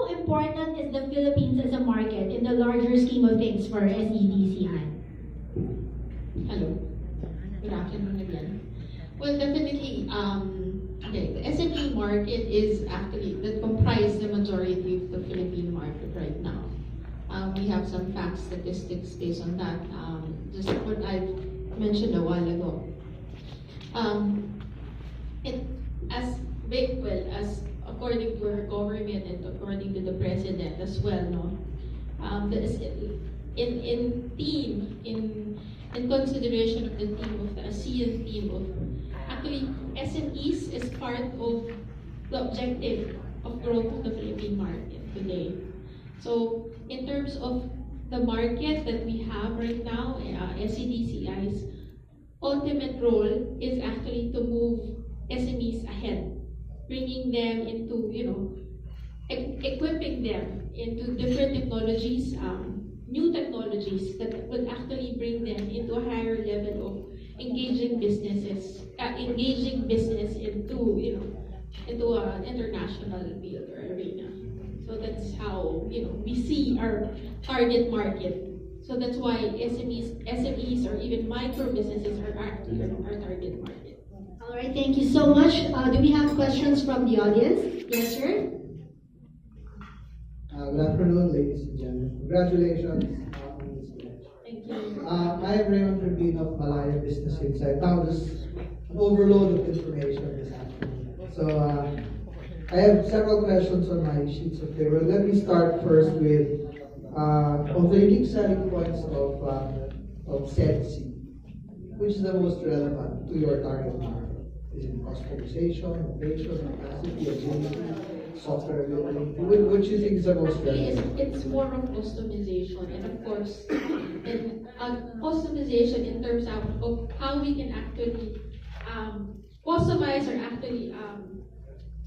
how important is the Philippines as a market in the larger scheme of things for SEDCI? Hello. Good afternoon again. Well, definitely, okay, the SME market is actually, that comprise the majority of the Philippine market right now. We have some fact statistics based on that, just what I mentioned a while ago. It, as big, well, as according to our government and according to the president as well, no? In consideration of the theme of the ASEAN theme of actually SMEs is part of the objective of growth of the Philippine market today. So in terms of the market that we have right now, SEDCI's ultimate role is actually to move SMEs ahead, bringing them into, equipping them into different technologies, new technologies that would actually bring them into a higher level of engaging business into an international field or arena. So that's how we see our target market. So that's why SMEs or even micro businesses are actually our target market. All right, thank you so much. Do we have questions from the audience? Yes, sir. Good afternoon, ladies and gentlemen. Congratulations on this election. Thank you. I am Raymond Rubin of Malaya Business Insight. Now, there's an overload of information this afternoon. So, I have several questions on my sheets of paper. Let me start first with of the unique selling points of SEDC. Which is the most relevant to your target market? Is it customization, innovation, capacity, agility, software availability? Which you think is the most relevant? It's more of customization, and of course, customization in terms of how we can actually customize or actually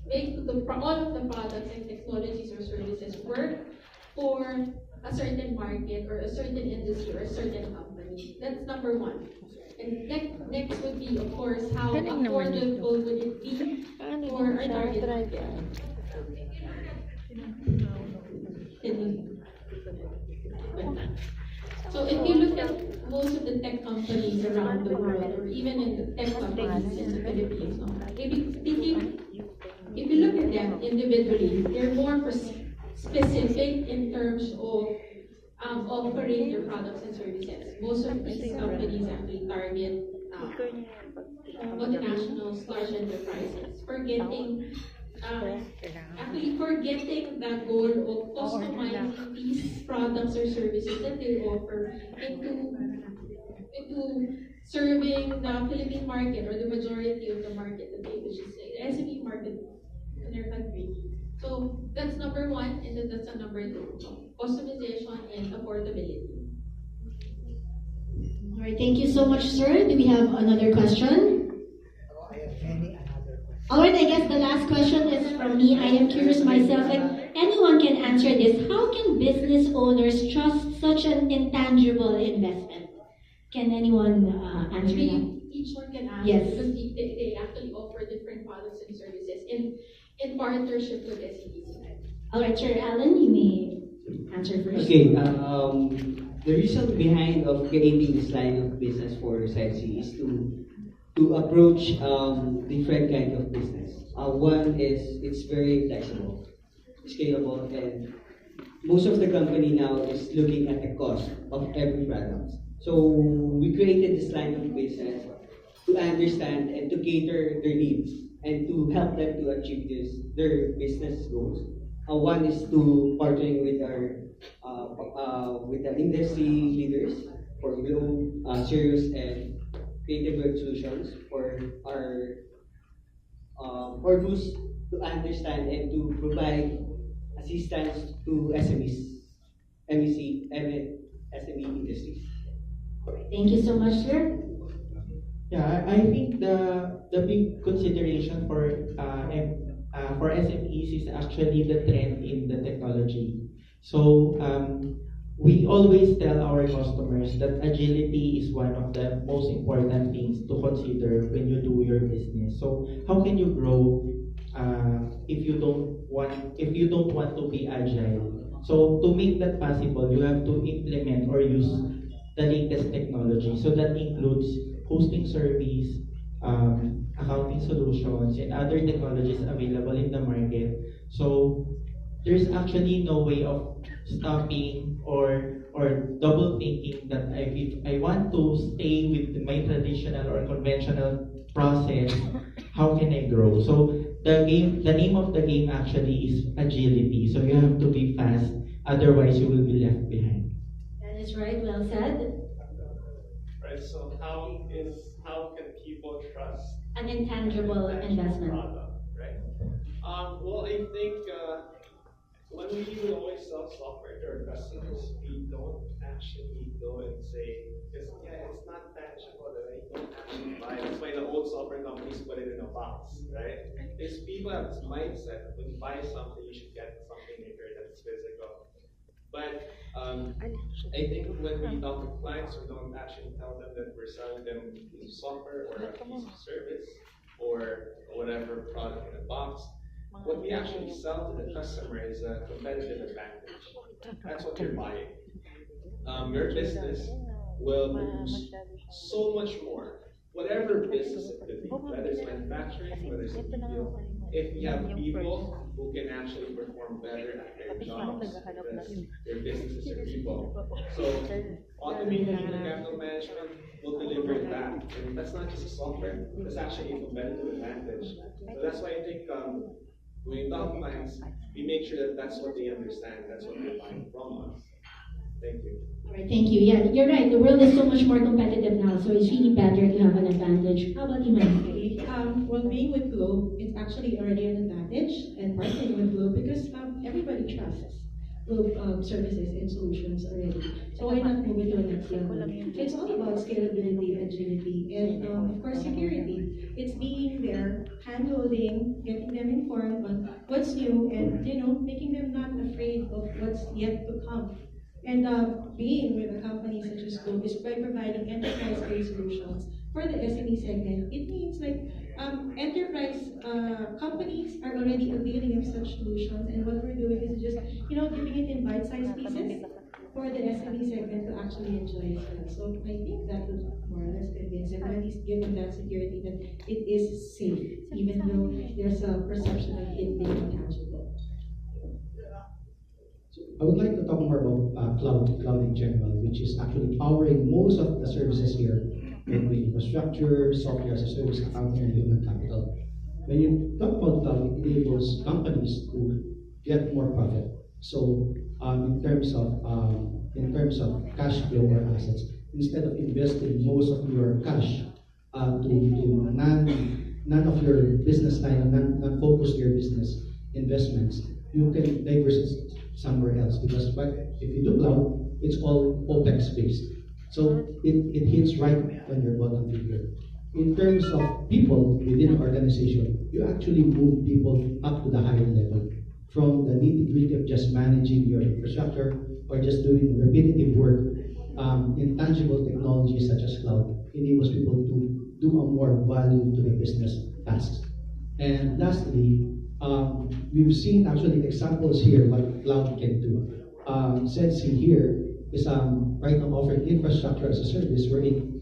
make all of the products and technologies or services work for a certain market or a certain industry or a certain company. That's number one. And next would be, of course, how affordable would it be for our target market. So if you look at most of the tech companies around the world, or even in the tech companies in the Philippines, if you look at them individually, they're more specific in terms of offering their products and services. Most of these companies actually target multinationals, large enterprises, forgetting the goal of customizing these products or services that they offer into serving the Philippine market or the majority of the market today, which is the SME market in their country. So that's number one, and then that's number two, customization and affordability. All right, thank you so much, sir. Do we have another question? All right, I guess the last question is from me. I am curious myself, like anyone can answer this. How can business owners trust such an intangible investment? Can anyone answer that? Each one can answer, yes, because they actually offer different products and services in partnership with SEDCI. All right, Sir Alan, you may answer first. Okay, the reason behind of creating this line of business for SEDCI is to approach different kind of business. One is it's very flexible, scalable, and most of the company now is looking at the cost of every product. So we created this line of business to understand and to cater their needs and to help them to achieve their business goals. One is to partnering with the industry leaders for Globe, serious and creative web solutions for our purpose to understand and to provide assistance to SMEs, SME industries. Thank you so much, sir. Yeah, I think the big consideration for SMEs is actually the trend in the technology. So we always tell our customers that agility is one of the most important things to consider when you do your business. So how can you grow if you don't want to be agile. So to make that possible, you have to implement or use the latest technology. So that includes hosting service, accounting solutions, and other technologies available in the market. So there's actually no way of stopping or double thinking that if I want to stay with my traditional or conventional process, how can I grow? So the name of the game actually is agility. So you have to be fast, otherwise you will be left behind. That is right, well said. Right, so how can people trust An intangible investment. product, right? Well, I think when we would always sell software to our customers, we don't actually go and say, because it's not tangible, that I don't actually buy. That's why the old software companies put it in a box, right? Because people have this mindset that when you buy something, you should get something bigger that's physical. But I think when we talk to clients, we don't actually tell them that we're selling them a piece of software or a piece of service or whatever product in a box. What we actually sell to the customer is a competitive advantage. That's what you're buying. Your business will produce so much more. Whatever business it could be, whether it's manufacturing, whether it's retail, if we have people who can actually perform better at their jobs because their businesses are people. So automating human capital management will deliver that. And that's not just a software, that's actually a competitive advantage. So that's why I think when we talk to clients, we make sure that that's what they understand, that's what they're buying from us. Thank you. All right, thank you. Yeah, you're right. The world is so much more competitive now, so it's really better to have an advantage. How about you, ma'am? Well, being with Globe, it's actually already an advantage, and partnering with Globe because everybody trusts Globe services and solutions already. So why not move it to the next level? It's all about scalability, agility, and of course security. It's being there, hand-holding, getting them informed on what's new, and making them not afraid of what's yet to come. And being with a company such as Globe is by providing enterprise-grade solutions for the SME segment. It means like enterprise companies are already availing of such solutions, and what we're doing is just giving it in bite-sized pieces for the SME segment to actually enjoy as well. So I think that would more or less convince them, at least give them that security that it is safe, even though there's a perception of it being intangible. I would like to talk more about cloud in general, which is actually powering most of the services here, including infrastructure, software as a service, accounting, and human capital. When you talk about cloud, it enables companies to get more profit. So in terms of cash flow or assets, instead of investing most of your cash to none of your business line, non-focus your business investments, you can diversify somewhere else, because if you do cloud, it's all OPEX based. So it hits right on your bottom figure. In terms of people within an organization, you actually move people up to the higher level, from the nitty-gritty of just managing your infrastructure or just doing repetitive work. Intangible technologies such as cloud enables people to do a more value to the business tasks. And lastly, we've seen actually examples here what cloud can do. Sensi here is right now offering infrastructure as a service, wherein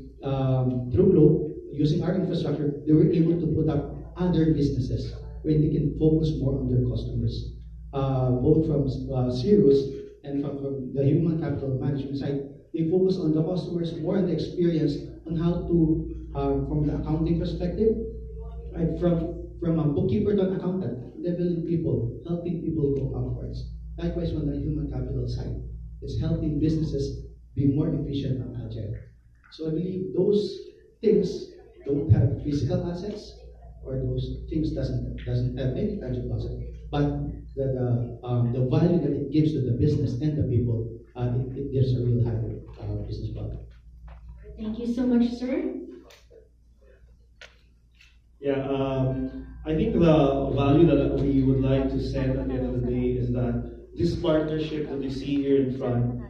through Globe, using our infrastructure, they were able to put up other businesses where they can focus more on their customers, both from Cirrus and from the human capital management side. They focus on the customers, more on the experience on how to, from the accounting perspective, right, from a bookkeeper to an accountant, leveling people, helping people go upwards. Likewise, on the human capital side, it's helping businesses be more efficient and agile. So I believe those things don't have physical assets, or those things doesn't have any tangible asset, but the value that it gives to the business and the people, it gives a real higher business value. Thank you so much, sir. Yeah, I think the value that we would like to send at the end of the day is that this partnership that you see here in front,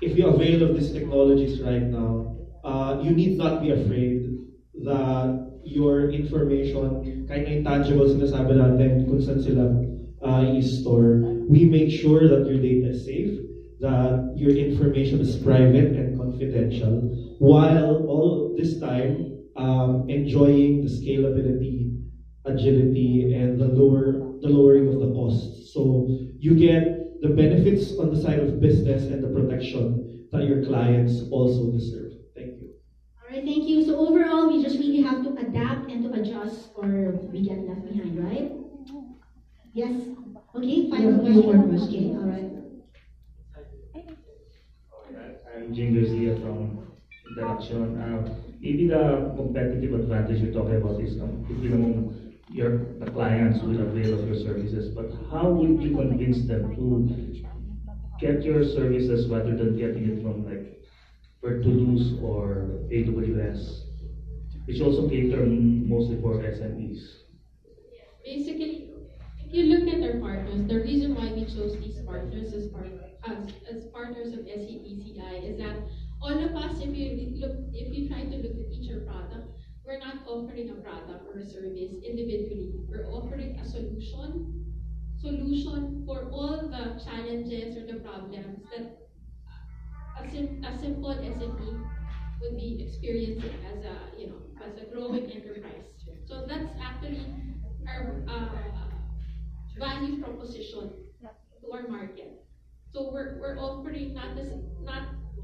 if you avail of these technologies right now, you need not be afraid that your information, kahit na intangible sinasabi natin kung saan sila i-store, we make sure that your data is safe, that your information is private and confidential, while all this time enjoying the scalability, agility, and the lowering of the costs. So you get the benefits on the side of business and the protection that your clients also deserve. Thank you. All right, thank you. So overall, we just really have to adapt and to adjust, or we get left behind, right? Yes. Okay. Final Few more question. questions. Okay. All right. I'm Jim Garcia from Interaction. Maybe the competitive advantage you're talking about is the clients will avail of your services, but how would you convince them to get your services rather than getting it from like Vertulus or AWS, which also cater mostly for SMEs? Basically, if you look at our partners, the reason why we chose these partners as partners of SETCI is that all of us, if you try to look at each product, we're not offering a product or a service individually. We're offering a solution for all the challenges or the problems that a simple SME would be experiencing as a growing enterprise. So that's actually our value proposition to our market. So we're offering not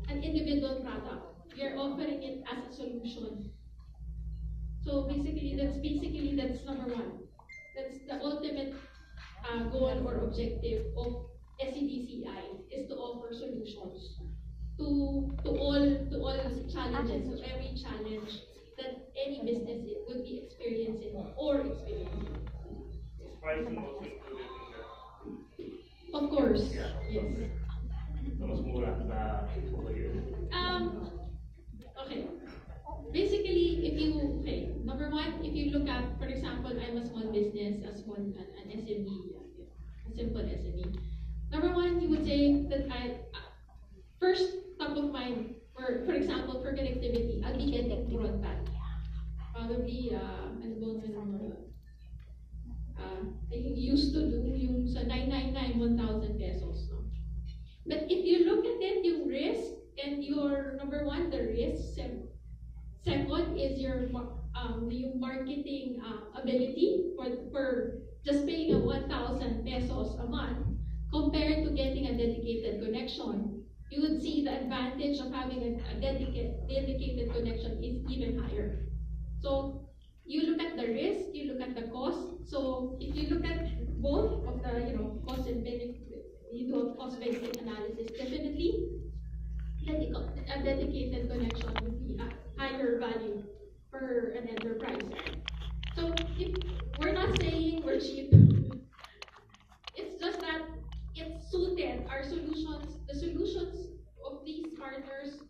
an individual product. We're offering it as a solution. So that's number one. That's the ultimate goal or objective of SEDCI, is to offer solutions to all challenges, to every challenge that any business would be experiencing or experiencing. Is pricing also included in that? Of course, Yeah. yes. So mas mura sa Okay. Basically, number one, if you look at, for example, I'm a small business, an SME, a simple SME. Number one, you would say that first top of mind, for example, for connectivity, I'll be getting broadband. Probably, I used to do yung sa 999, 1,000 pesos. No? But if you look at it, yung risk, and your number one, the risk. Second is your marketing ability for just paying 1,000 pesos a month compared to getting a dedicated connection. You would see the advantage of having a dedicated connection is even higher. So you look at the risk, you look at the cost. So if you look at both of the cost and benefit, you do a cost-benefit analysis. Definitely, a dedicated connection would be a higher value for an enterprise. So if we're not saying we're cheap, it's just that it's suited our solutions, the solutions of these partners,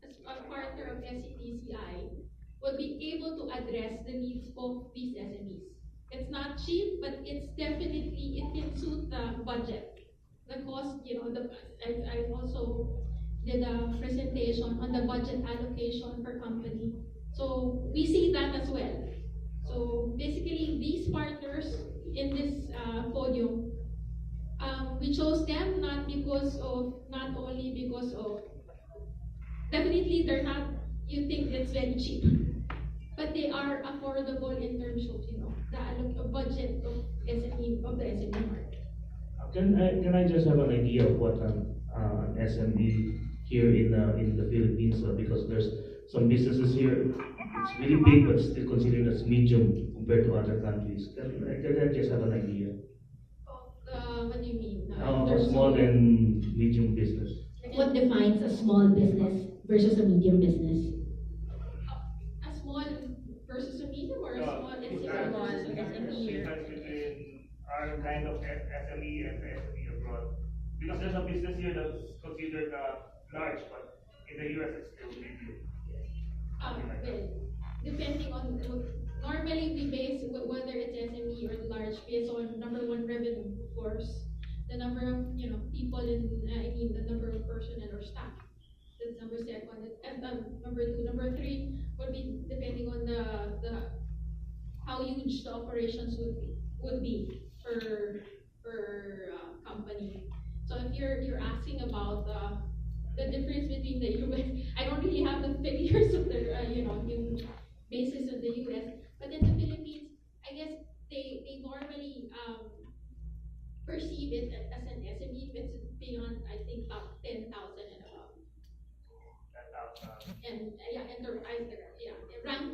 as a partner of SETCI, will be able to address the needs of these SMEs. It's not cheap, but it can suit the budget. The cost, I also did a presentation on the budget allocation per company. So we see that as well. So basically, these partners in this podium, we chose them not only because of, definitely they're not, you think it's very cheap, but they are affordable in terms of, the budget of the SME market. Can I just have an idea of what an SME here in the Philippines, because there's some businesses here, it's really big but still considered as medium compared to other countries. Can I just have an idea? What do you mean? Small and medium business. What defines a small business versus a medium business? A small versus a medium, or a small Between our kind of SME and SME abroad. Because there's a business here that's considered large, but in the US it's still medium. Well, depending on, normally we base whether it's SME or large based on number one, revenue, of course, the number of people the number of personnel or staff. That's number second, and number two. Number three would be depending on the how huge the operations would be per company. So if you're asking about the difference between the US, I don't really have the figures of the yung basis of the US, but in the Philippines, I guess they normally perceive it as an SME if it's beyond, I think, top 10,000 and above. And yeah, enterprise, yeah, rank